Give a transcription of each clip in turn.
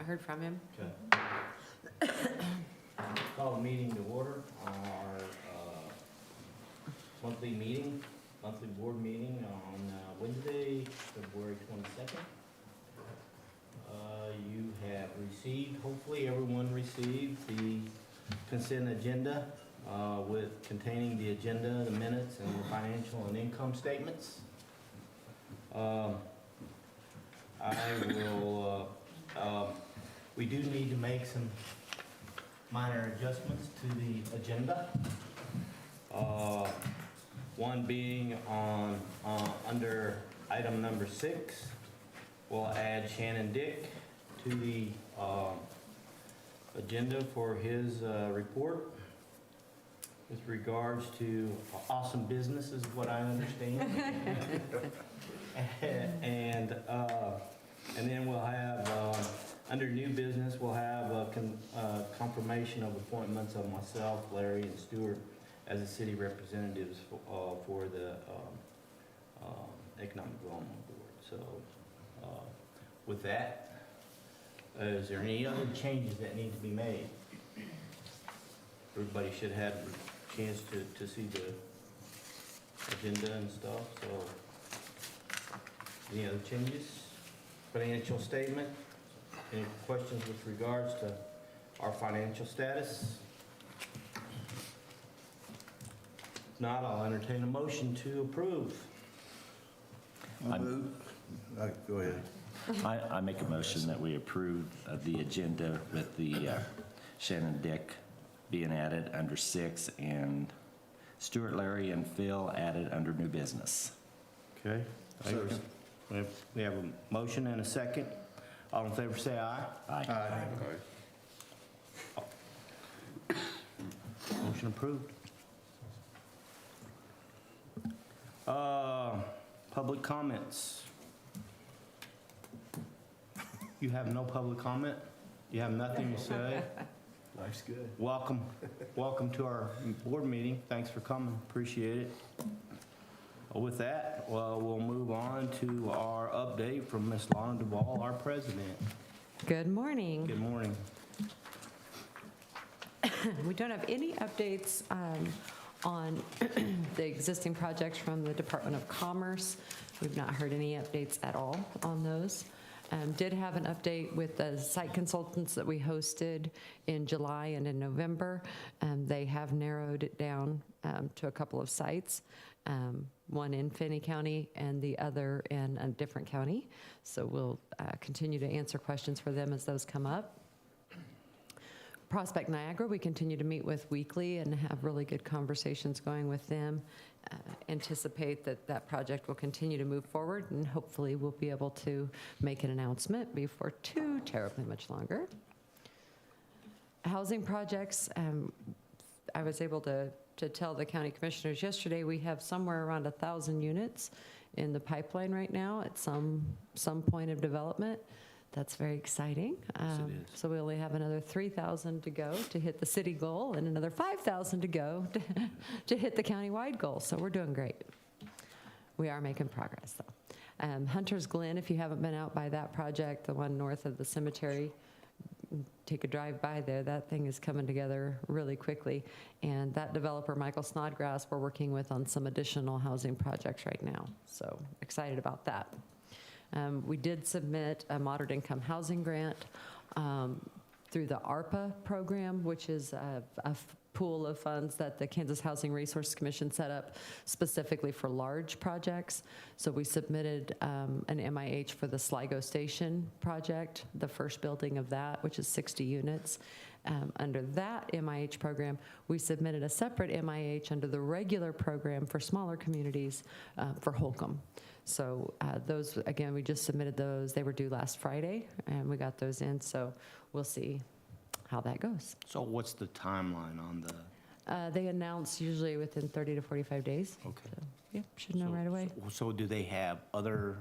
heard from him. Okay. Call the meeting to order on our monthly board meeting on Wednesday, February 22nd. You have received, hopefully everyone received the consent agenda containing the agenda, the minutes, and the financial and income statements. We do need to make some minor adjustments to the agenda. One being on under item number 6, we'll add Shannon Dick to the agenda for his report with regards to awesome business is what I understand. And then we'll have, under new business, we'll have a confirmation of appointments of myself, Larry, and Stuart as the city representatives for the Economic Development Board. So with that, is there any other changes that need to be made? Everybody should have a chance to see the agenda and stuff, so any other changes? Financial statement, any questions with regards to our financial status? If not, I'll entertain a motion to approve. Go ahead. I make a motion that we approve the agenda with the Shannon Dick being added under 6 and Stuart, Larry, and Phil added under new business. Okay. We have a motion and a second. All in favor say aye. Aye. Motion approved. Public comments. You have no public comment? You have nothing to say? Life's good. Welcome to our board meeting. Thanks for coming, appreciate it. With that, we'll move on to our update from Ms. Lana Duvall, our president. Good morning. Good morning. We don't have any updates on the existing projects from the Department of Commerce. We've not heard any updates at all on those. Did have an update with the site consultants that we hosted in July and in November. They have narrowed it down to a couple of sites, one in Finney County and the other in a different county. So we'll continue to answer questions for them as those come up. Prospect Niagara, we continue to meet with weekly and have really good conversations going with them. Anticipate that project will continue to move forward, and hopefully we'll be able to make an announcement before too terribly much longer. Housing projects, I was able to tell the county commissioners yesterday we have somewhere around 1,000 units in the pipeline right now at some point of development. That's very exciting. Yes, it is. So we only have another 3,000 to go to hit the city goal and another 5,000 to go to hit the county-wide goal. So we're doing great. We are making progress, though. Hunter's Glen, if you haven't been out by that project, the one north of the cemetery, take a drive by there. That thing is coming together really quickly. And that developer, Michael Snodgrass, we're working with on some additional housing projects right now. So excited about that. We did submit a moderate income housing grant through the ARPA program, which is a pool of funds that the Kansas Housing Resource Commission set up specifically for large projects. So we submitted an MIH for the Sligo Station project, the first building of that, which is 60 units. Under that MIH program, we submitted a separate MIH under the regular program for smaller communities for Holcomb. So those, again, we just submitted those. They were due last Friday, and we got those in. So we'll see how that goes. So what's the timeline on the? They announce usually within 30 to 45 days. Okay. So, yeah, should know right away. So do they have other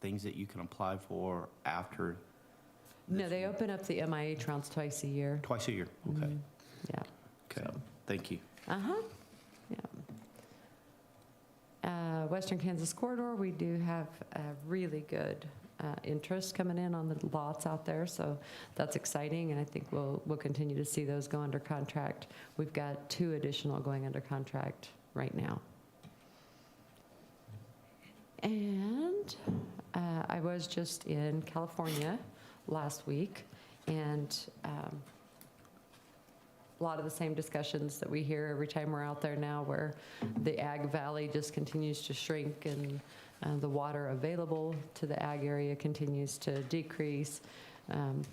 things that you can apply for after? No, they open up the MIH rounds twice a year. Twice a year, okay. Yeah. Okay, So. thank you. Uh-huh. Yeah. Western Kansas Corridor, we do have a really good interest coming in on the lots out there, so that's exciting, and I think we'll continue to see those go under contract. We've got 2 additional going under contract right now. And I was just in California last week, and a lot of the same discussions that we hear every time we're out there now, where the ag valley just continues to shrink, and the water available to the ag area continues to decrease.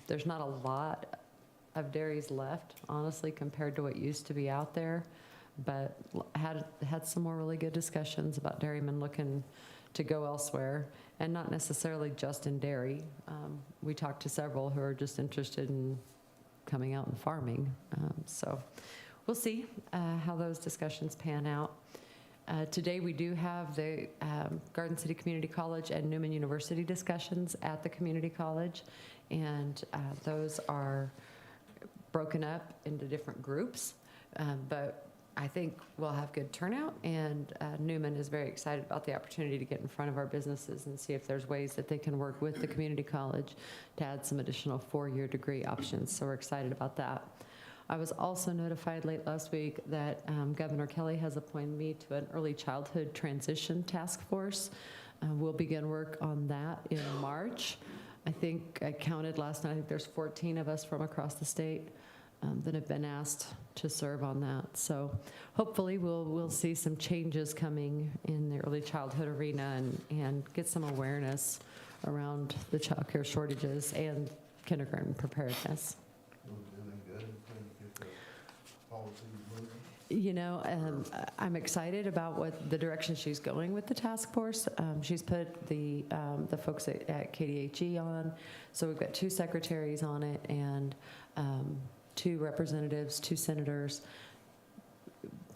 There's not a lot of dairies left, honestly, compared to what used to be out there, but had some more really good discussions about dairymen looking to go elsewhere, and not necessarily just in dairy. We talked to several who are just interested in coming out and farming. So we'll see how those discussions pan out. Today we do have the Garden City Community College and Newman University discussions at the community college, and those are broken up into different groups, but I think we'll have good turnout, and Newman is very excited about the opportunity to get in front of our businesses and see if there's ways that they can work with the community college to add some additional 4-year degree options. So we're excited about that. I was also notified late last week that Governor Kelly has appointed me to an early childhood transition task force. We'll begin work on that in March. I think I counted last night, I think there's 14 of us from across the state that have been asked to serve on that. So hopefully we'll see some changes coming in the early childhood arena, and get some awareness around the child care shortages and kindergarten preparedness. You know, I'm excited about what the direction she's going with the task force. She's put the folks at KDHE on, so we've got 2 secretaries on it, and 2 representatives, 2 senators.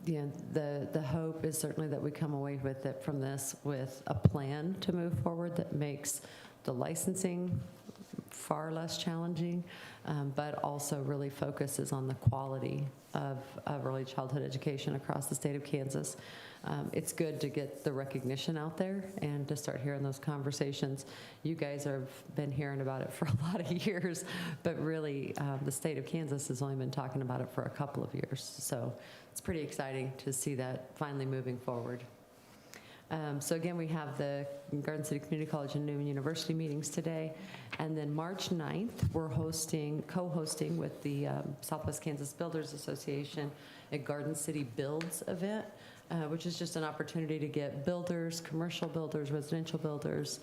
The hope is certainly that we come away with it from this with a plan to move forward that makes the licensing far less challenging, but also really focuses on the quality of early childhood education across the state of Kansas. It's good to get the recognition out there and to start hearing those conversations. You guys have been hearing about it for a lot of years, but really the state of Kansas has only been talking about it for a couple of years. So it's pretty exciting to see that finally moving forward. So again, we have the Garden City Community College and Newman University meetings today. And then March 9th, we're co-hosting with the Southwest Kansas Builders Association a Garden City Builds event, which is just an opportunity to get builders, commercial builders, residential builders,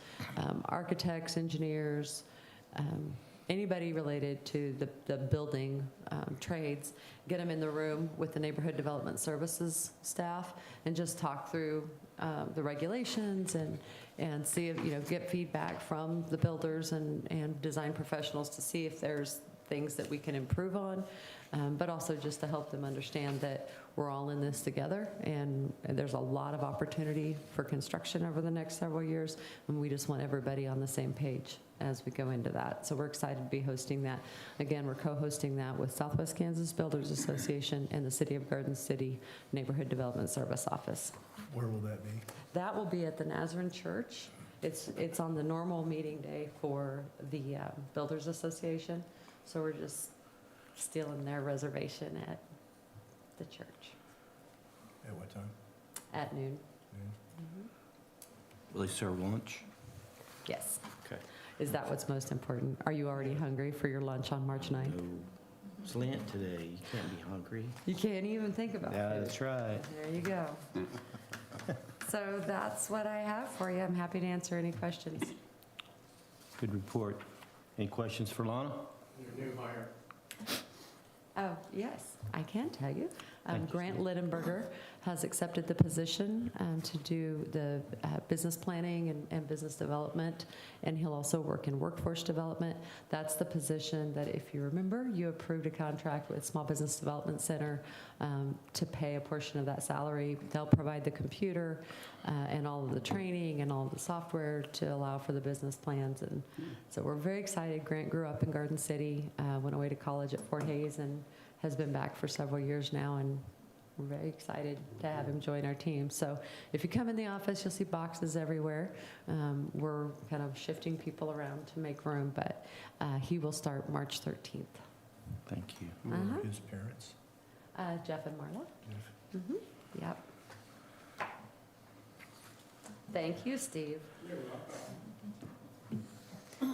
architects, engineers, anybody related to the building trades, get them in the room with the neighborhood development services staff and just talk through the regulations and see if, get feedback from the builders and design professionals to see if there's things that we can improve on, but also just to help them understand that we're all in this together, and there's a lot of opportunity for construction over the next several years, and we just want everybody on the same page as we go into that. So we're excited to be hosting that. Again, we're co-hosting that with Southwest Kansas Builders Association and the City of Garden City Neighborhood Development Service Office. Where will that be? That will be at the Nazarene Church. It's on the normal meeting day for the Builders Association, so we're just stealing their reservation at the church. At what time? At noon. Will they serve lunch? Yes. Okay. Is that what's most important? Are you already hungry for your lunch on March 9th? No. It's Lent today. You can't be hungry. You can't even think about Yeah, food. that's right. There you go. So that's what I have for you. I'm happy to answer any questions. Good report. Any questions for Lana? Your new hire. Oh, yes, I can tell you. Thank you, Grant Steve. Littenberger has accepted the position to do the business planning and business development, and he'll also work in workforce development. That's the position that, if you remember, you approved a contract with Small Business Development Center to pay a portion of that salary. They'll provide the computer and all of the training and all of the software to allow for the business plans. And so we're very excited. Grant grew up in Garden City, went away to college at Fort Hayes, and has been back for several years now, and we're very excited to have him join our team. So if you come in the office, you'll see boxes everywhere. We're kind of shifting people around to make room, but he will start March 13th. Thank you. Who Uh-huh. are his parents? Jeff and Marla? Jeff? Yep. Thank you, Steve.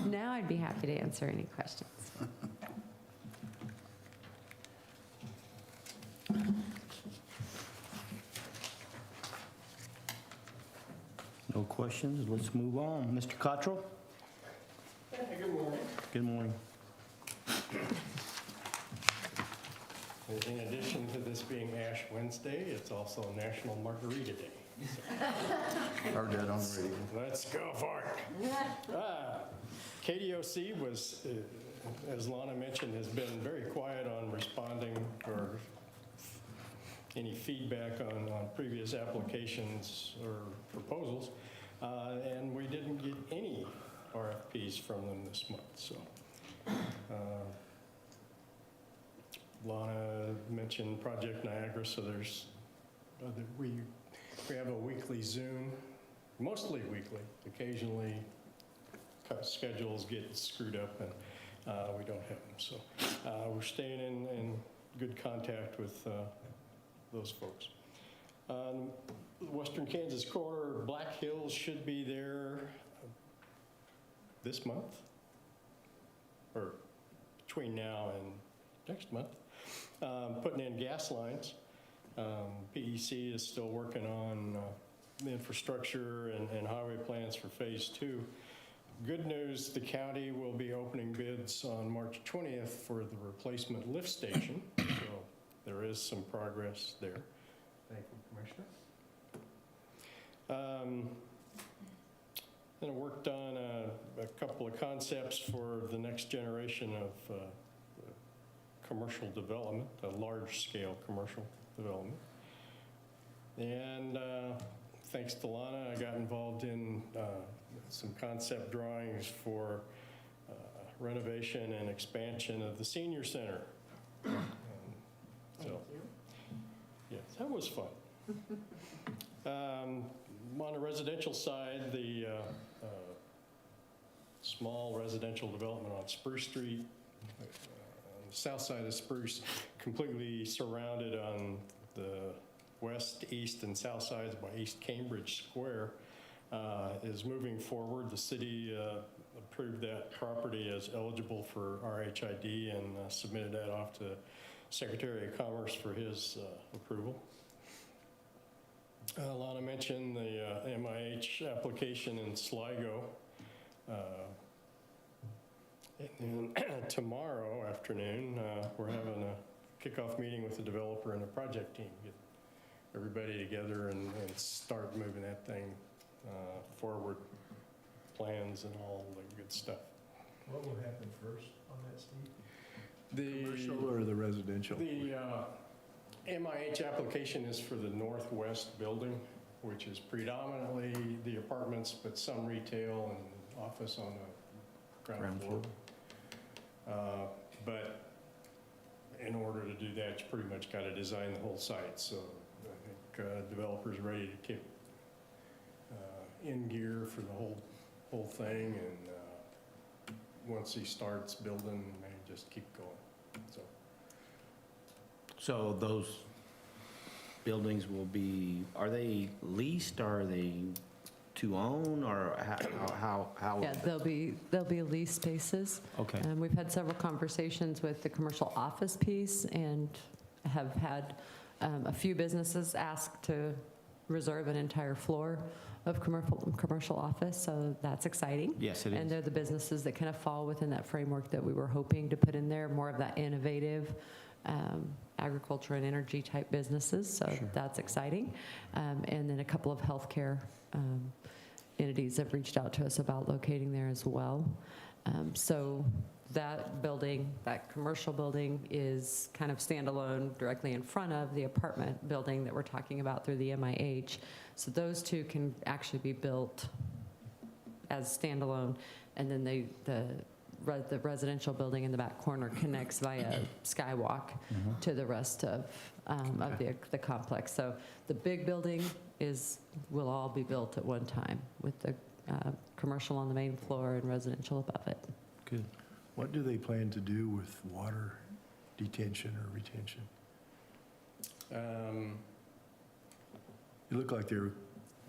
Now I'd be happy to answer any questions. No questions, let's move on. Mr. Cottrell? Good morning. Good morning. In addition to this being Ash Wednesday, it's also National Margarita Day. Heard that on the radio. Let's go for it. KDOC was, as Lana mentioned, has been very quiet on responding or any feedback on previous applications or proposals. And we didn't get any RFPs from them this month, so. Lana mentioned Project Niagara, so there's, we have a weekly Zoom, mostly weekly. Occasionally, schedules get screwed up and we don't have them. So we're staying in good contact with those folks. Western Kansas Corps, Black Hills should be there this month, or between now and next month. Putting in gas lines. PEC is still working on the infrastructure and highway plans for phase 2. Good news, the county will be opening bids on March 20th for the replacement lift station. So there is some progress there. Thank you, Commissioner. Then I worked on a couple of concepts for the next generation of commercial development, a large-scale commercial development. And thanks to Lana, I got involved in some concept drawings for renovation and expansion of the senior center. So, yes, that was fun. On the residential side, the small residential development on Spruce Street, on the south side of Spruce, completely surrounded on the west, east, and south sides by East Cambridge Square, is moving forward. The city approved that property as eligible for RHID and submitted that off to Secretary of Commerce for his approval. Lana mentioned the MIH application in Sligo. And tomorrow afternoon, we're having a kickoff meeting with the developer and the project team. Get everybody together and start moving that thing forward, plans and all the good stuff. What will happen first on that, Steve? The Commercial or the residential? The MIH application is for the northwest building, which is predominantly the apartments, but some retail and office on the ground floor. But in order to do that, you pretty much got to design the whole site. So I think developers are ready to kick in gear for the whole thing, and once he starts building, they just keep going. So those buildings will be, are they leased, or are they to own, or how? Yeah, there'll be lease spaces. Okay. We've had several conversations with the commercial office piece and have had a few businesses ask to reserve an entire floor of commercial office, so that's exciting. Yes, it And is. they're the businesses that kind of fall within that framework that we were hoping to put in there, more of that innovative agriculture and energy type businesses, so Sure. that's exciting. And then a couple of healthcare entities have reached out to us about locating there as well. So that building, that commercial building, is kind of standalone directly in front of the apartment building that we're talking about through the MIH. So those two can actually be built as standalone, and then the the residential building in the back corner connects via skywalk to the rest of the complex. So the big building will all be built at one time with the commercial on the main floor and residential above it. Good. What do they plan to do with water detention or retention? It looked like they were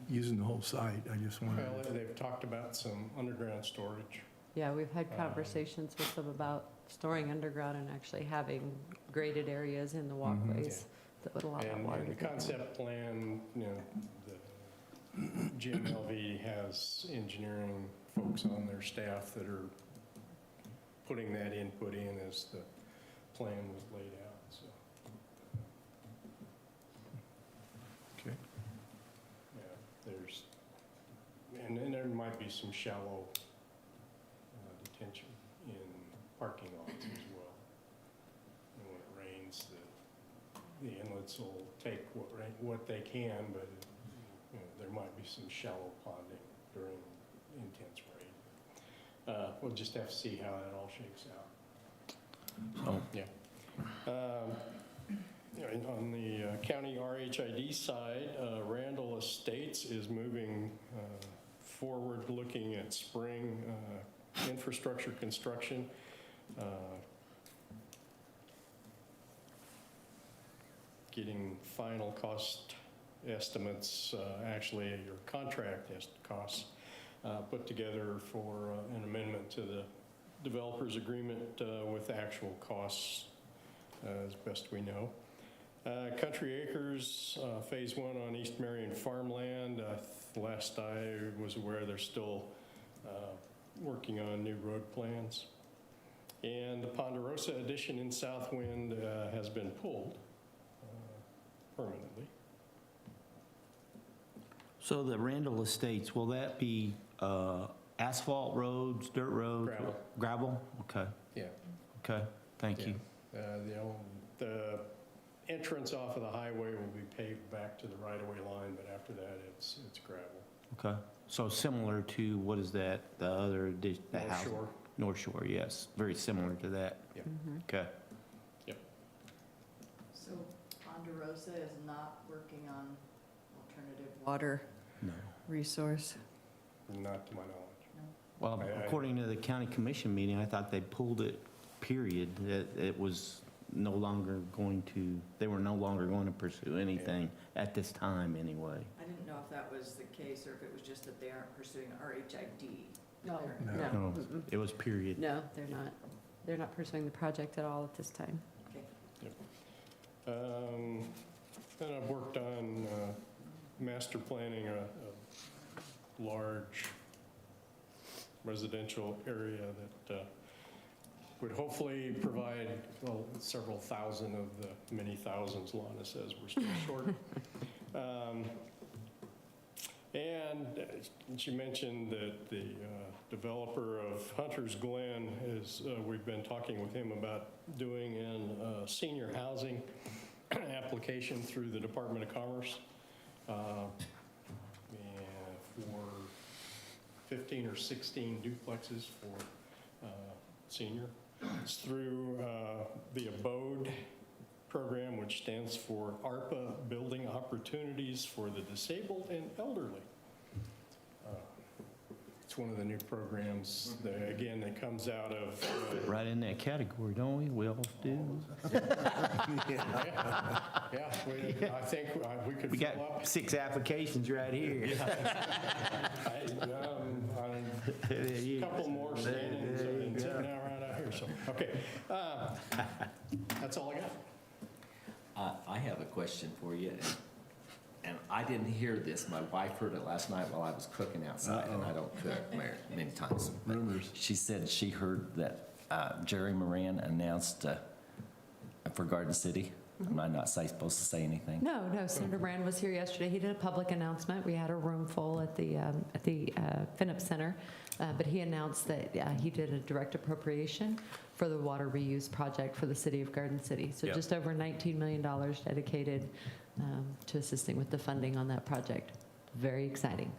using the whole site. I just wondered. Well, they've talked about some underground storage. Yeah, we've had conversations with them about storing underground and actually having graded areas in the walkways that would allow that And water to the go down. concept plan, the GMLV has engineering folks on their staff that are putting that input in as the plan was laid out, so. Okay. Yeah, and then there might be some shallow detention in parking lots as well. And when it rains, the inlets will take what they can, but there might be some shallow ponding during intense rain. We'll just have to see how that all shakes out. So, Yeah. On the county RHID side, Randall Estates is moving forward, looking at spring infrastructure construction. Getting final cost estimates, actually your contract costs put together for an amendment to the developer's agreement with actual costs as best we know. Country Acres, Phase 1 on East Marion farmland. Last I was aware, they're still working on new road plans. And the Ponderosa addition in Southwind has been pulled permanently. So the Randall Estates, will that be asphalt roads, dirt roads? Gravel. Gravel? Okay, Yeah. okay, thank you. The entrance off of the highway will be paved back to the right-of-way line, but after that, it's gravel. Okay, so similar to, what is that, the other, the North house? Shore. North Shore, yes, very similar to that. Yep. Okay. So Ponderosa is not working on alternative water No. resource? Not to my knowledge. No? Well, according to the county commission meeting, I thought they pulled it, period. It was no longer going to, they were no longer going to pursue anything at this time anyway. I didn't know if that was the case or if it was just that they aren't pursuing RHID. No, No. no, No, mm-mm. it was period. No, they're not. They're not pursuing the project at all at this time. Then I've worked on master planning a large residential area that would hopefully provide, well, several thousand of the many thousands Lana says we're still short. And she mentioned that the developer of Hunter's Glen is, we've been talking with him about doing a senior housing application through the Department of Commerce and for 15 or 16 duplexes for senior. It's through the Abode program, which stands for ARPA Building Opportunities for the Disabled and Elderly. It's one of the new programs, again, that comes out of... Fit right in that category, don't we? We all do. Yeah, I think we could We fill got up. 6 applications right here. A couple more standing and sitting around out here, so, okay. That's all I got. I have a question for you, and I didn't hear this. My wife heard it last night while I was cooking outside, and I don't cook many times. But Rumors. she said she heard that Jerry Moran announced for Garden City. Am I not supposed to say anything? No, Senator Brand was here yesterday. He did a public announcement. We had a room full at the FinUp Center, but he announced that he did a direct appropriation for the water reuse project for the city of Garden City. So Yep. just over $19 million dedicated to assisting with the funding on that project. Very exciting.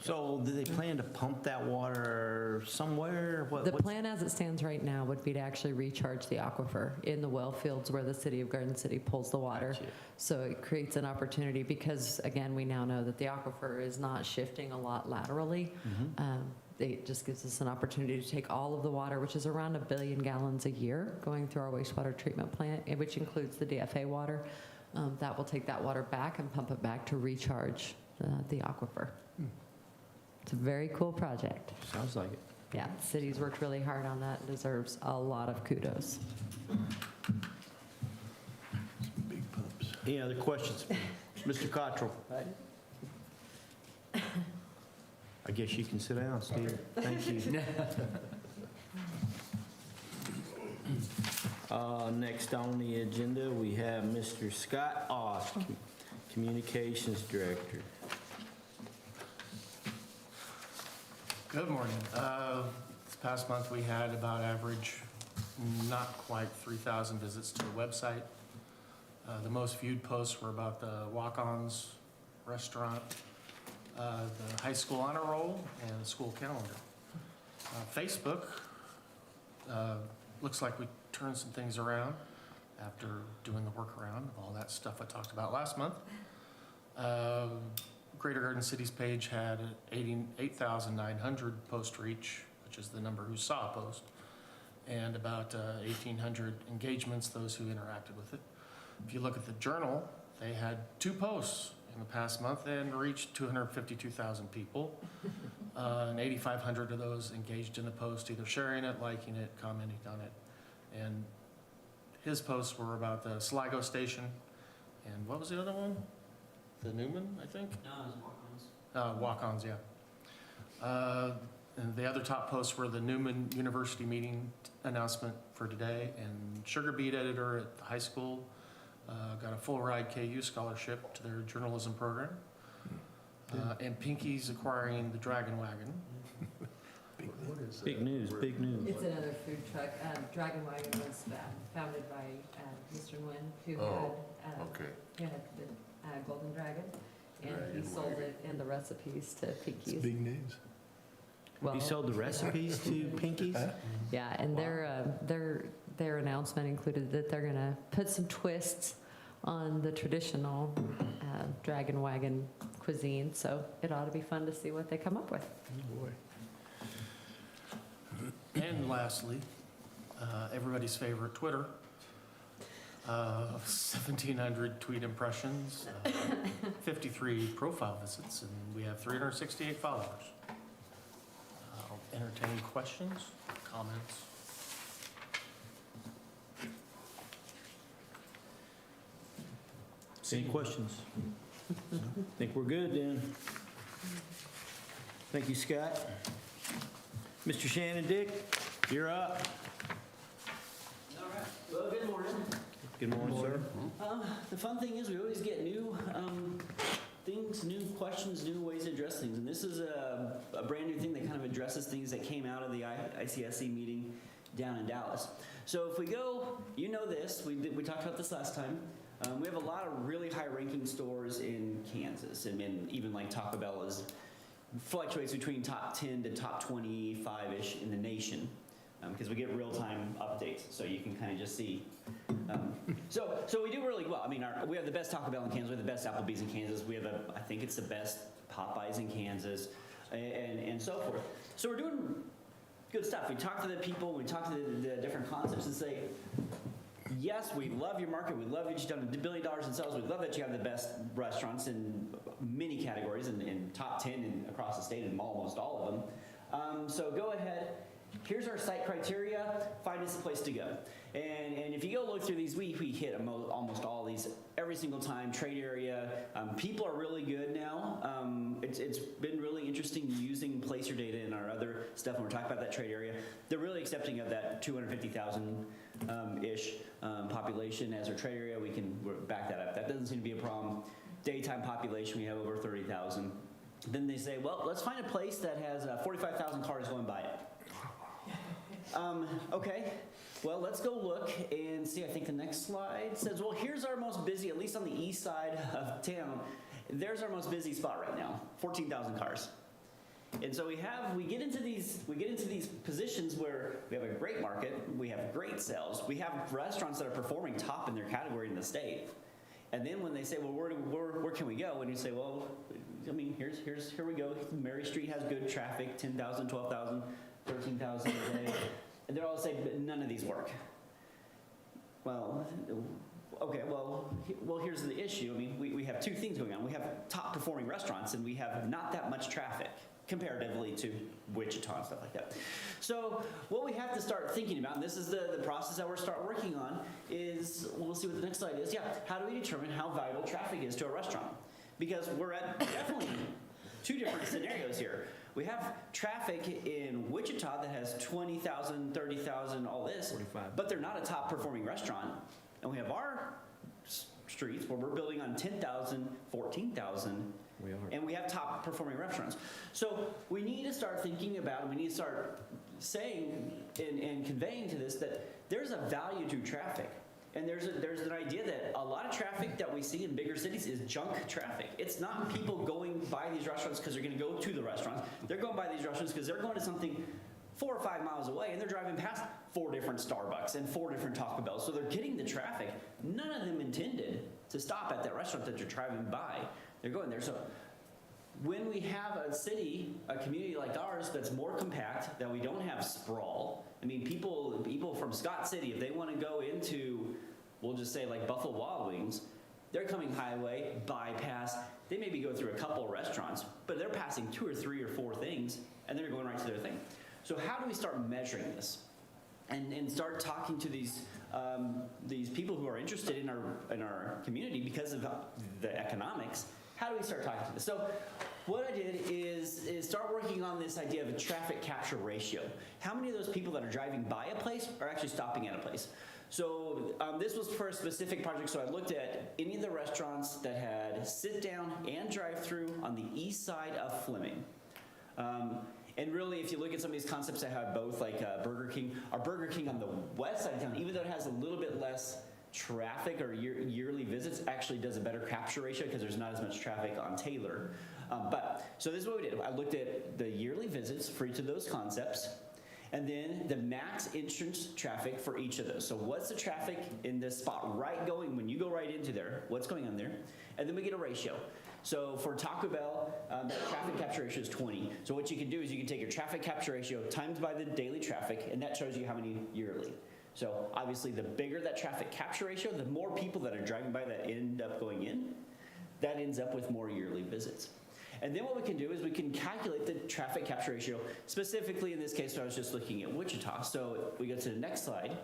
So do they plan to pump that water somewhere? The plan as it stands right now would be to actually recharge the aquifer in the well fields where the city of Garden City pulls the water. Gotcha. So it creates an opportunity because, again, we now know that the aquifer is not shifting a lot laterally. It just gives us an opportunity to take all of the water, which is around 1 billion gallons a year, going through our wastewater treatment plant, which includes the DFA water. That will take that water back and pump it back to recharge the aquifer. It's a very cool project. Sounds like it. Yeah, the city's worked really hard on that and deserves a lot of kudos. Big pumps. Any other questions? Mr. Cottrell? I guess you can sit down, Steve. Thank you. Next on the agenda, we have Mr. Scott Ost, Communications Director. Good morning. This past month, we had about average, not quite 3,000 visits to the website. The most viewed posts were about the Walk-Ons restaurant, the high school honor roll, and the school calendar. Facebook, looks like we turned some things around after doing the workaround of all that stuff I talked about last month. Greater Garden City's page had 8,900 post reach, which is the number who saw a post, and about 1,800 engagements, those who interacted with it. If you look at the journal, they had 2 posts in the past month and reached 252,000 people. And 8,500 of those engaged in the post, either sharing it, liking it, commenting on it. And his posts were about the Sligo station, and what was the other one? The Newman, I think? No, it was Walk-Ons. Walk-Ons, yeah. And the other top posts were the Newman University meeting announcement for today, and Sugar Beet editor at the high school got a full ride KU scholarship to their journalism program. And Pinky's acquiring the Dragon Wagon. Big news, big news. It's another food truck. Dragon Wagon was founded by Mr. Nguyen, who had the Golden Dragon, and he sold it and the recipes to It's Pinky's. big news. He sold the recipes to Pinky's? Yeah, and their announcement included that they're going to put some twists on the traditional Dragon Wagon cuisine, so it ought to be fun to see what they come up with. Boy. And lastly, everybody's favorite Twitter. 1,700 tweet impressions, 53 profile visits, and we have 368 followers. I'll entertain questions, comments. Any questions? Think we're good then. Thank you, Scott. Mr. Shannon Dick, you're up. All right. Well, good morning. Good morning, sir. The fun thing is we always get new things, new questions, new ways to address things. And this is a brand new thing that kind of addresses things that came out of the ICSC meeting down in Dallas. So if we go, you know this, we talked about this last time. We have a lot of really high-ranking stores in Kansas, and even like Taco Bell fluctuates between top 10 to top 25-ish in the nation, because we get real-time updates, so you can kind of just see. So we do really well. I mean, we have the best Taco Bell in Kansas, we have the best Applebee's in Kansas, we have I think it's the best Popeyes in Kansas, and so forth. So we're doing good stuff. We talk to the people, we talk to the different concepts and say, yes, we love your market. We love that you've done $1 billion in sales. We love that you have the best restaurants in many categories, in top 10 across the state in almost all of them. So go ahead. Here's our site criteria. Find us a place to go. And if you go look through these, we hit almost all of these every single time. Trade area. People are really good now. It's been really interesting using placer data in our other stuff when we're talking about that trade area. They're really accepting of that 250,000-ish population as our trade area. We're back that up. That doesn't seem to be a problem. Daytime population, we have over 30,000. Then they say, well, let's find a place that has 45,000 cars going by it. Okay, well, let's go look and see. I think the next slide says, well, here's our most busy, at least on the east side of town. There's our most busy spot right now, 14,000 cars. And so we get into these positions where we have a great market, we have great sales, we have restaurants that are performing top in their category in the state. And then when they say, well, where can we go? And you say, well, I mean, here we go. Mary Street has good traffic, 10,000, 12,000, 13,000 a day. And they're all saying, but none of these work. Well, okay, well, here's the issue. I mean, we have two things going on. We have top performing restaurants and we have not that much traffic comparatively to Wichita and stuff like that. So what we have to start thinking about, and this is the process that we're start working on, is, we'll see what the next slide is. Yeah, how do we determine how valuable traffic is to a restaurant? Because we're at definitely two different scenarios here. We have traffic in Wichita that has 20,000, 30,000, all this, 45. but they're not a top performing restaurant. And we have our streets where we're building on 10,000, 14,000, We are. and we have top performing restaurants. So we need to start thinking about, and we need to start saying and conveying to this that there's a value to traffic. And there's an idea that a lot of traffic that we see in bigger cities is junk traffic. It's not people going by these restaurants because they're going to go to the restaurants. They're going by these restaurants because they're going to something 4 or 5 miles away, and they're driving past 4 different Starbucks and 4 different Taco Bells. So they're getting the traffic. None of them intended to stop at that restaurant that they're driving by. They're going there. So when we have a city, a community like ours that's more compact, that we don't have sprawl. I mean, people from Scott City, if they want to go into, we'll just say like Buffalo Wild Wings, they're coming highway, bypass. They maybe go through a couple of restaurants, but they're passing 2 or 3 or 4 things, and they're going right to their thing. So how do we start measuring this, and start talking to these people who are interested in our community because of the economics? How do we start talking to this? So what I did is start working on this idea of a traffic capture ratio. How many of those people that are driving by a place are actually stopping at a place? So this was for a specific project, so I looked at any of the restaurants that had sit-down and drive-through on the east side of Fleming. And really, if you look at some of these concepts that have both, like Burger King, our Burger King on the west side of town, even though it has a little bit less traffic or yearly visits, actually does a better capture ratio because there's not as much traffic on Taylor. So this is what we did. I looked at the yearly visits for each of those concepts, and then the max entrance traffic for each of those. So what's the traffic in this spot when you go right into there, what's going on there? And then we get a ratio. So for Taco Bell, that traffic capture ratio is 20. So what you can do is you can take your traffic capture ratio times by the daily traffic, and that shows you how many yearly. So obviously the bigger that traffic capture ratio, the more people that are driving by that end up going in, that ends up with more yearly visits. And then what we can do is we can calculate the traffic capture ratio, specifically in this case, I was just looking at Wichita. So we go to the next slide,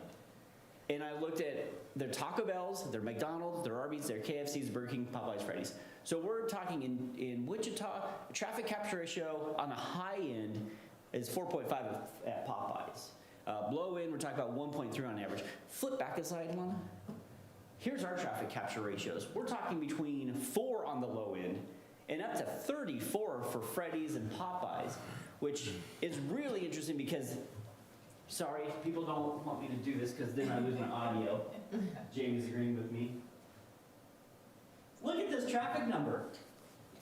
and I looked at their Taco Bells, their McDonald's, their Arby's, their KFC's, Burger King, Popeyes, Freddy's. So we're talking in Wichita, traffic capture ratio on the high end is 4.5 at Popeyes. Low end, we're talking about 1.3 on average. Flip back a slide, Lana. Here's our traffic capture ratios. We're talking between 4 on the low end and up to 34 for Freddy's and Popeyes, which is really interesting because, sorry, people don't want me to do this because then I lose my audio. Jamie's agreeing with me. Look at this traffic number.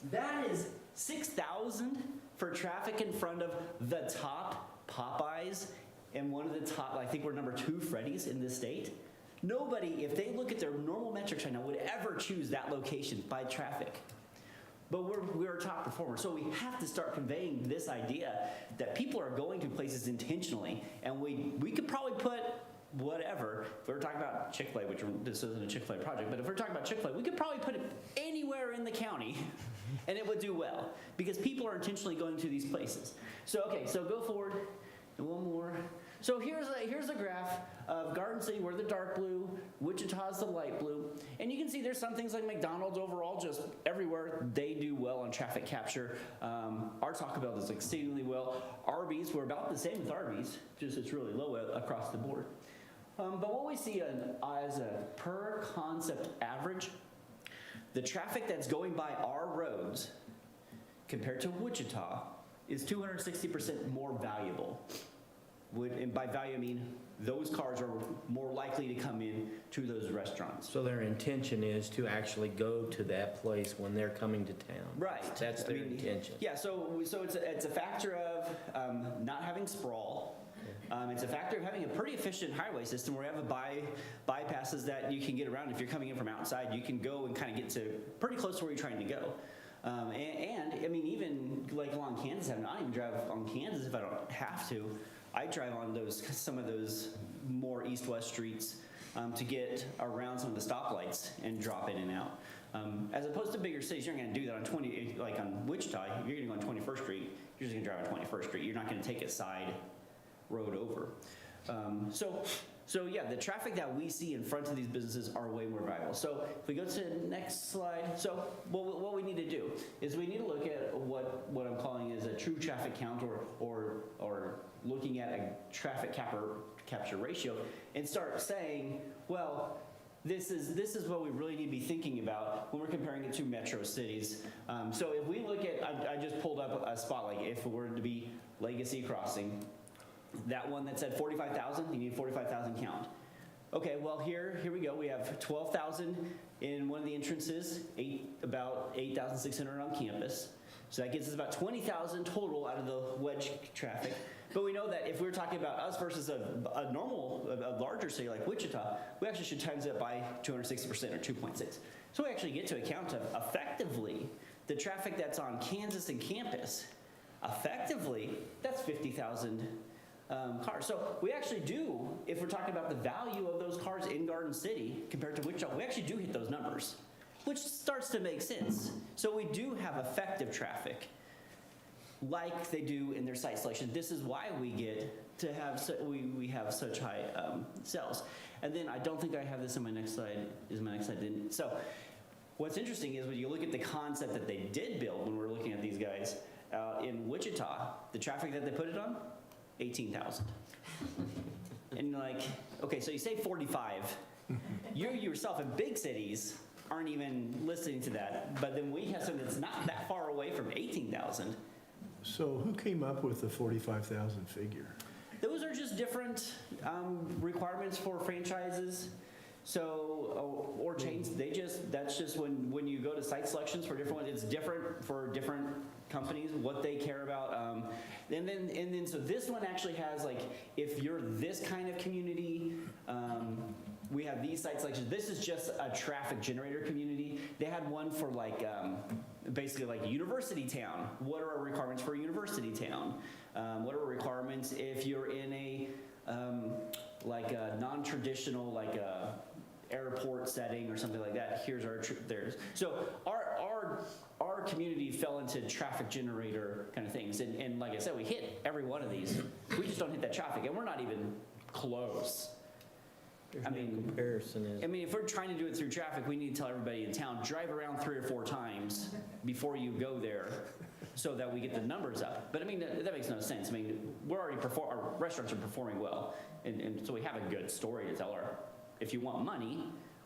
That is 6,000 for traffic in front of the top Popeyes and one of the top, I think we're number 2 Freddy's in this state. Nobody, if they look at their normal metrics right now, would ever choose that location by traffic. But we're a top performer, so we have to start conveying this idea that people are going to places intentionally, and we could probably put whatever. If we're talking about Chick-fil-A, which this isn't a Chick-fil-A project, but if we're talking about Chick-fil-A, we could probably put it anywhere in the county, and it would do well, because people are intentionally going to these places. So okay, so go forward, and one more. So here's a graph of Garden City, we're the dark blue, Wichita's the light blue, and you can see there's some things like McDonald's overall, just everywhere, they do well on traffic capture. Our Taco Bell does exceedingly well. Arby's, we're about the same with Arby's, just it's really low across the board. But what we see as a per concept average, the traffic that's going by our roads compared to Wichita is 260% more valuable. and by value, I mean those cars are more likely to come in to those restaurants. So their intention is to actually go to that place when they're coming to town? Right. That's their I mean, intention? Yeah, so it's a factor of not having sprawl. It's a factor of having a pretty efficient highway system where you have bypasses that you can get around. If you're coming in from outside, you can go and kind of get to pretty close to where you're trying to go. And I mean, even like along Kansas, I don't even drive on Kansas if I don't have to. I drive on some of those more east-west streets to get around some of the stoplights and drop in and out. As opposed to bigger cities, you're not going to do that on like on Wichita. You're going to go on 21st Street. You're just going to drive on 21st Street. You're not going to take a side road over. So yeah, the traffic that we see in front of these businesses are way more valuable. So if we go to the next slide, so what we need to do is we need to look at what I'm calling is a true traffic count or looking at a traffic capture ratio and start saying, well, this is what we really need to be thinking about when we're comparing it to metro cities. So if we look at, I just pulled up a spot, like if it were to be Legacy Crossing, that one that said 45,000, you need 45,000 count. Okay, well here we go. We have 12,000 in one of the entrances, about 8,600 on campus. So that gets us about 20,000 total out of the wedge traffic. But we know that if we're talking about us versus a larger city like Wichita, we actually should times it by 260% or 2.6. So we actually get to a count of effectively the traffic that's on Kansas and campus. Effectively, that's 50,000 cars. So we actually do, if we're talking about the value of those cars in Garden City compared to Wichita, we actually do hit those numbers, which starts to make sense. So we do have effective traffic like they do in their site selection. This is why we get to have, we have such high sales. And then I don't think I have this in my next slide. Is my next slide didn't? So what's interesting is when you look at the concept that they did build when we're looking at these guys, in Wichita, the traffic that they put it on, 18,000. And you're like, okay, so you say 45. You yourself in big cities aren't even listening to that, but then we have something that's not that far away from 18,000. So who came up with the 45,000 figure? Those are just different requirements for franchises. So, or chains, that's just when you go to site selections for different ones, it's different for different companies, what they care about. And then, so this one actually has like, if you're this kind of community, we have these site selections. This is just a traffic generator community. They had one for like, basically like university town. What are our requirements for a university town? What are our requirements if you're in a, like a non-traditional, like a airport setting or something like that? Here's our theirs. So our community fell into traffic generator kind of things, and like I said, we hit every one of these. We just don't hit that traffic, and we're not even close. I mean, Comparison is. I mean, if we're trying to do it through traffic, we need to tell everybody in town, drive around 3 or 4 times before you go there so that we get the numbers up. But I mean, that makes no sense. I mean, we're already our restaurants are performing well, and so we have a good story to tell our, if you want money,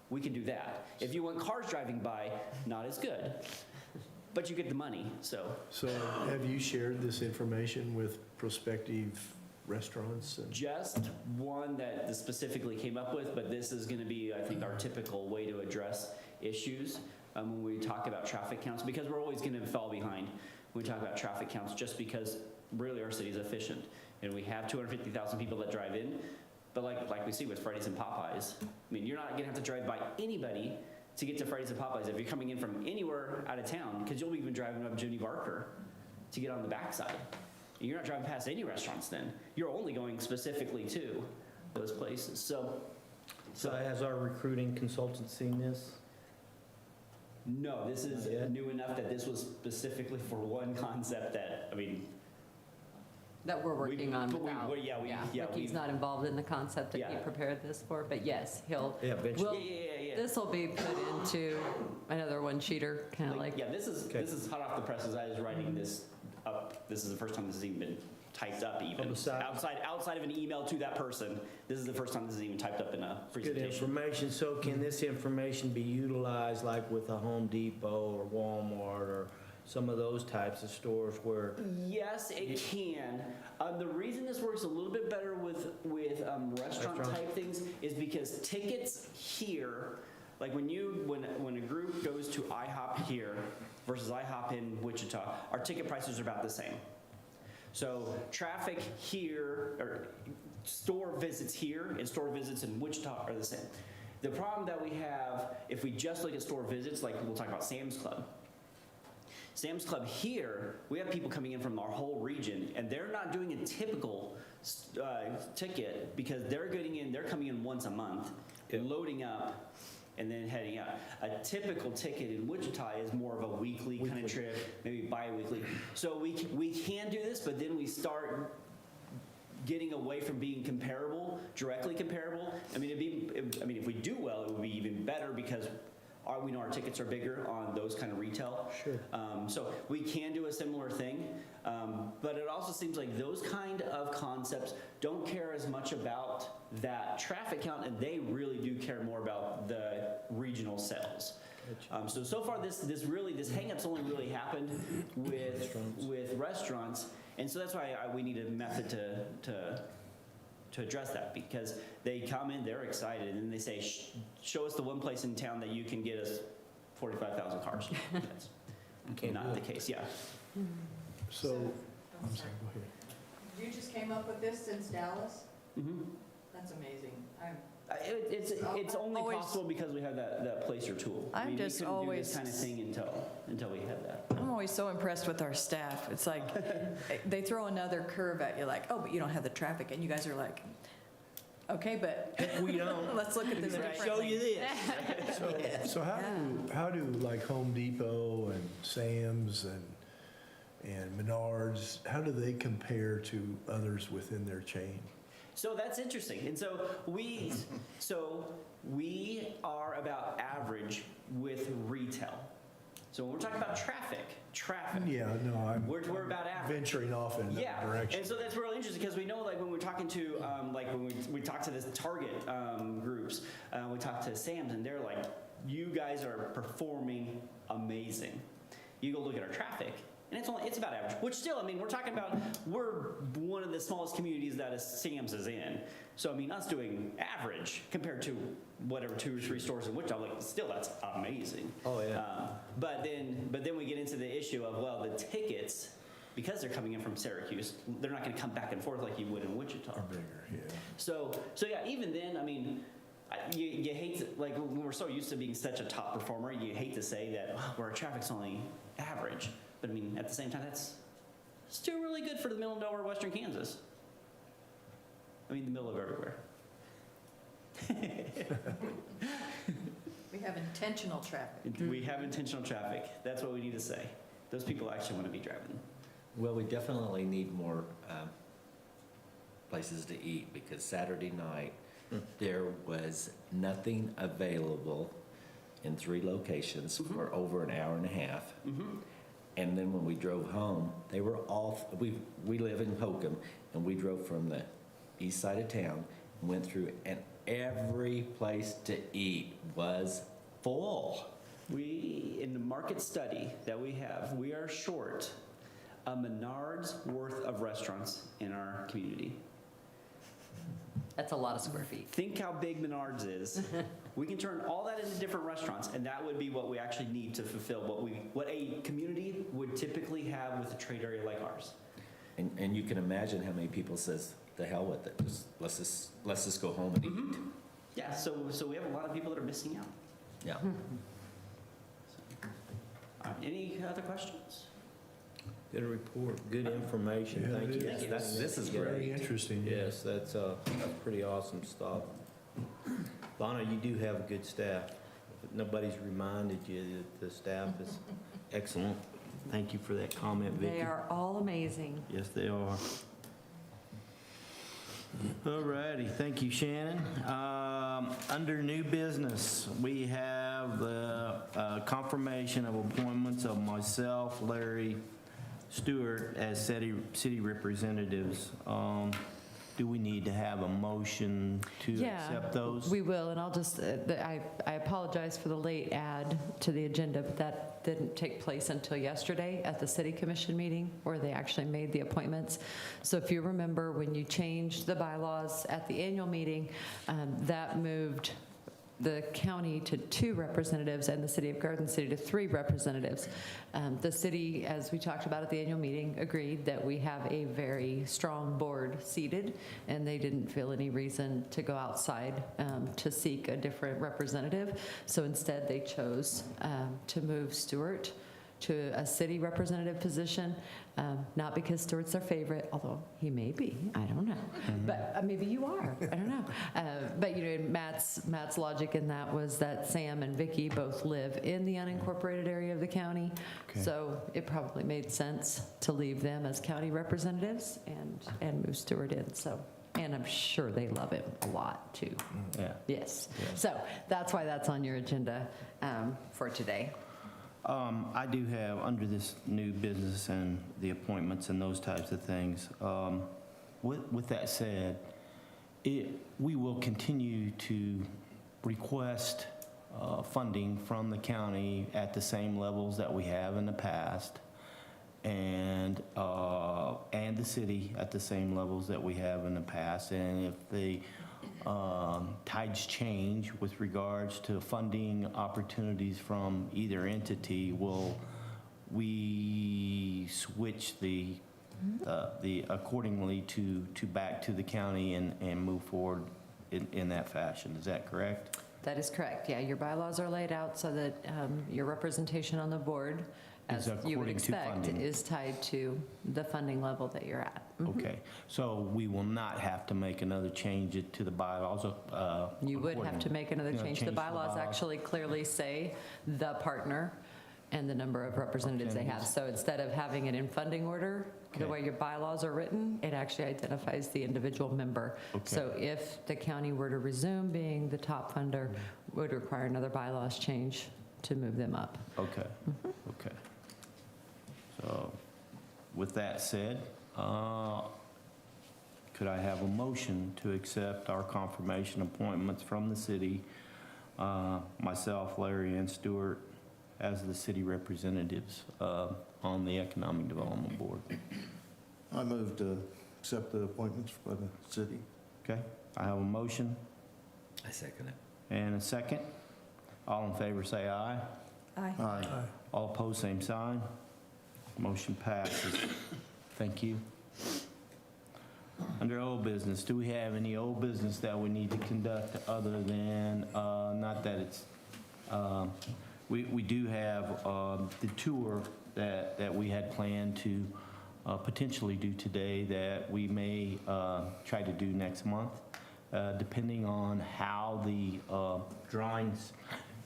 we can do that. If you want cars driving by, not as good, but you get the money, so. So have you shared this information with prospective restaurants? Just one that specifically came up with, but this is gonna be, I think, our typical way to address issues when we talk about traffic counts, because we're always gonna fall behind when we talk about traffic counts, just because really our city is efficient. And we have 250,000 people that drive in, but like we see with Freddy's and Popeyes, I mean, you're not gonna have to drive by anybody to get to Freddy's and Popeyes if you're coming in from anywhere out of town, because you'll be even driving up Jimmy Barker to get on the backside. You're not driving past any restaurants then. You're only going specifically to those places. So has our recruiting consultant seen this? no, this is Not yet? new enough that this was specifically for one concept that, I mean, That we're working on but without. Ricky's Ricky's not involved in the concept that he Yeah. prepared this for, but yes, he'll, Yeah, eventually. Yeah. this will be put into another one-sheeter, kind of like, Yeah, this is hot off the presses. I was writing this up. This is the first time this has even been typed up even. Outside of an email to that person, this is the first time this is even typed up in a Good presentation. information. So can this information be utilized like with a Home Depot or Walmart or some of those types of stores where, Yes, it can. The reason this works a little bit better with restaurant Restaurants. type things is because tickets here, like when a group goes to IHOP here versus IHOP in Wichita, our ticket prices are about the same. So traffic here, or store visits here and store visits in Wichita are the same. The problem that we have, if we just look at store visits, like we'll talk about Sam's Club. Sam's Club here, we have people coming in from our whole region, and they're not doing a typical ticket because they're coming in once a month, loading up, and then heading out. A typical ticket in Wichita is more of a weekly kind of trip, maybe bi-weekly. So we can do this, but then we start getting away from being comparable, directly comparable. I mean, if we do well, it would be even better because we know our tickets are bigger on those kind of retail. Sure. So we can do a similar thing, but it also seems like those kind of concepts don't care as much about that traffic count, and they really do care more about the regional sales. So far this hang-up's only really happened with restaurants, and so that's why we need a method to address that, because they come in, they're excited, and they say, show us the one place in town that you can get us 45,000 cars. That's not the case, yeah. So, I'm I'm sorry. sorry, go ahead. You just came up with this since Dallas? Mhm. That's amazing. It's only Always- possible because we have that placer tool. I'm We just couldn't do always- this kind of thing until we had that. I'm always so impressed with our staff. It's like, they throw another curve at you, like, oh, but you don't have the traffic, and you guys are like, okay, but we don't, let's look at this differently. show you this. So how do like Home Depot and Sam's and Menards, how do they compare to others within their chain? So that's interesting. And so we are about average with retail. So when we're talking about traffic. Yeah, no, I'm We're about average. venturing off in Yeah, that direction. and so that's really interesting because we know, like when we're talking to, like when we talk to the Target groups, we talk to Sam's, and they're like, "You guys are performing amazing." You go look at our traffic, and it's about average. Which still, I mean, we're one of the smallest communities that Sam's is in. So I mean, us doing average compared to whatever 2 or 3 stores in Wichita, like still that's amazing. Oh, yeah. But then we get into the issue of, well, the tickets, because they're coming in from Syracuse, they're not going to come back and forth like you would in Wichita. Are bigger, yeah. So yeah, even then, I mean, you hate to, like when we're so used to being such a top performer, you hate to say that our traffic's only average. But I mean, at the same time, that's still really good for the middle of nowhere, Western Kansas. I mean, the middle of everywhere. We have intentional traffic. We have intentional traffic. That's what we need to say. Those people actually want to be driving. Well, we definitely need more places to eat, because Saturday night, there was nothing available in 3 locations for over an hour and a half. And then when we drove home, they were all, we live in Hokum, and we drove from the east side of town, went through, and every place to eat was full. In the market study that we have, we are short a Menards worth of restaurants in our community. That's a lot of square feet. Think how big Menards is. We can turn all that into different restaurants, and that would be what we actually need to fulfill what a community would typically have with a trade area like ours. And you can imagine how many people says, the hell with it, let's just go home and eat. Yeah, so we have a lot of people that are missing out. Yeah. Any other questions? Good report, good information, Yeah, thank it you. is. This is Very great. interesting. Yes, that's pretty awesome stuff. Lana, you do have a good staff. Nobody's reminded you that the staff is excellent. Thank you for that comment, Vicki. They are all amazing. Yes, they are. All righty, thank you, Shannon. Under new business, we have the confirmation of appointments of myself, Larry Stewart, as city representatives. do we need to have a motion to accept those? We will, and I'll just, I apologize for the late add to the agenda, but that didn't take place until yesterday at the city commission meeting where they actually made the appointments. So if you remember, when you changed the bylaws at the annual meeting, that moved the county to 2 representatives and the city of Garden City to 3 representatives. The city, as we talked about at the annual meeting, agreed that we have a very strong board seated, and they didn't feel any reason to go outside to seek a different representative. So instead, they chose to move Stuart to a city representative position, not because Stuart's their favorite, although he may be, I don't know. But maybe you are, I don't know. But you know, Matt's logic in that was that Sam and Vicky both live in the unincorporated area of the county, so it probably made sense to leave them as county representatives and move Stuart in. So, and I'm sure they love him a lot too. Yeah. Yes. So that's why that's on your agenda for today. I do have, under this new business and the appointments and those types of things, with that said, we will continue to request funding from the county at the same levels that we have in the past, and the city at the same levels that we have in the past. And if the tides change with regards to funding opportunities from either entity, will we switch the accordingly to back to the county and move forward in that fashion? Is that correct? That is correct. Yeah, your bylaws are laid out so that your representation on the board, as you would according to expect, funding. is tied to the funding level that you're at. Okay, so we will not have to make another change to the bylaws? You would have to make another You know, change. The bylaws actually clearly say the partner and the number of representatives they have. So instead of having it in funding order, the Okay. way your bylaws are written, it actually identifies the individual member. Okay. So if the county were to resume being the top funder, would require another bylaws change to move them up. Okay, okay. So with that said, could I have a motion to accept our confirmation appointments from the city, myself, Larry, and Stuart, as the city representatives on the Economic Development Board? I move to accept the appointments by the city. Okay, I have a motion I second it. and a second. All in favor, say aye. Aye. Aye. All opposed, same sign. Motion passes. Thank you. Under old business, do we have any old business that we need to conduct other than, not that it's, we do have the tour that we had planned to potentially do today that we may try to do next month, depending on how the drawings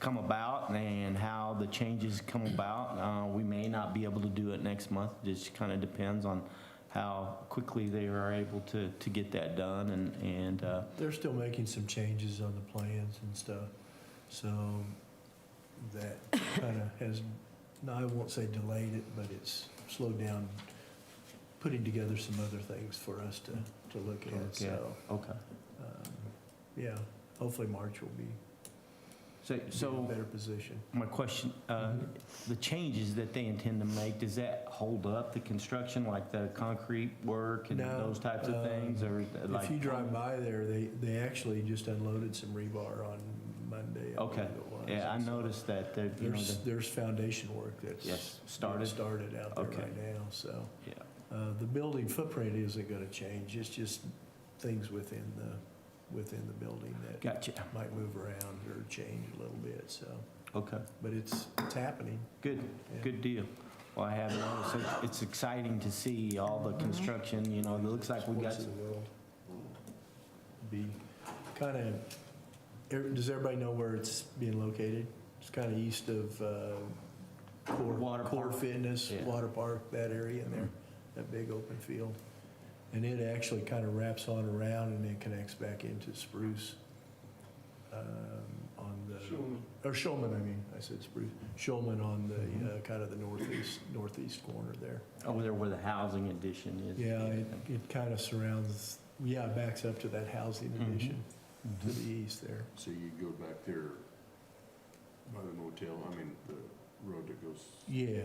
come about and how the changes come about. We may not be able to do it next month. It just kind of depends on how quickly they are able to get that done. And They're still making some changes on the plans and stuff, so that kind of has, no, I won't say delayed it, but it's slowed down putting together some other things for us to look at, so, okay. yeah, hopefully March will be in a So better position. my question, the changes that they intend to make, does that hold up the construction, like the concrete work and No, those types of things, or like? If you drive by there, they actually just unloaded some rebar on Monday. I Okay, believe it was. yeah, I And so noticed that, there, you know, There's foundation work that's Yes, started out there Okay. right now, so. yeah, The building footprint isn't going to change, it's just things within the building that gotcha, might move around or change a little bit, so. okay, But it's happening. good, Yeah. good deal. Well, I have noticed, it's exciting to see all the construction, you know, it looks like we got, Sports of the world. Be kind of, does everybody know where it's being located? It's kind of east of Water Core Park. Fitness, Yeah. Water Park, that area in there, that big open field. And it actually kind of wraps on around and then connects back into Spruce on the, or Shulman, I mean, I said Spruce. Shulman on the kind of the northeast corner there. over there where the housing addition is. Yeah, it kind of surrounds Yeah, it backs up to that housing addition to the east there. So you go back there by the motel, I mean, the road that goes Yeah,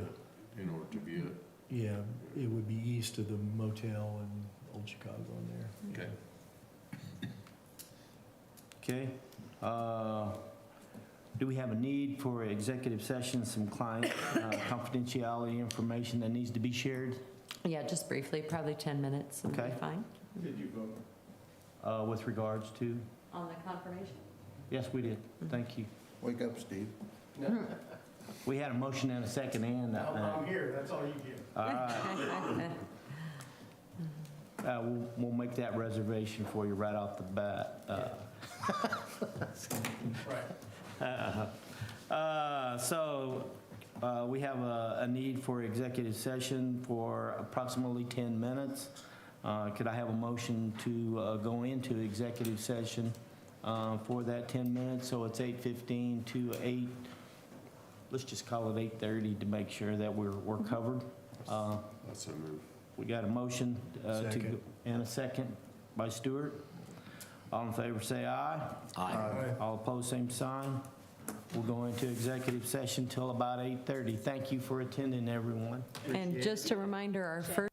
in order to be it. yeah, it would be east of the motel in Old Chicago in there. Okay. Do we have a need for executive session, some client confidentiality information that needs to be shared? Yeah, just briefly, probably 10 minutes, and be Okay. fine. Did you vote? With regards to? On the confirmation? Yes, we did. Thank you. Wake up, Steve. We had a motion and a second and. I'm here, that's all you get. All right. We'll make that reservation for you right off the bat. So we have a need for executive session for approximately 10 minutes. Could I have a motion to go into executive session for that 10 minutes? So it's 8:15 to 8, let's just call it 8:30 to make sure that we're covered. That's a move. We got a motion Second. and a second by Stewart. All in favor, say aye. Aye. All opposed, same sign. We'll go into executive session till about 8:30. Thank you for attending, everyone. And just a reminder, our first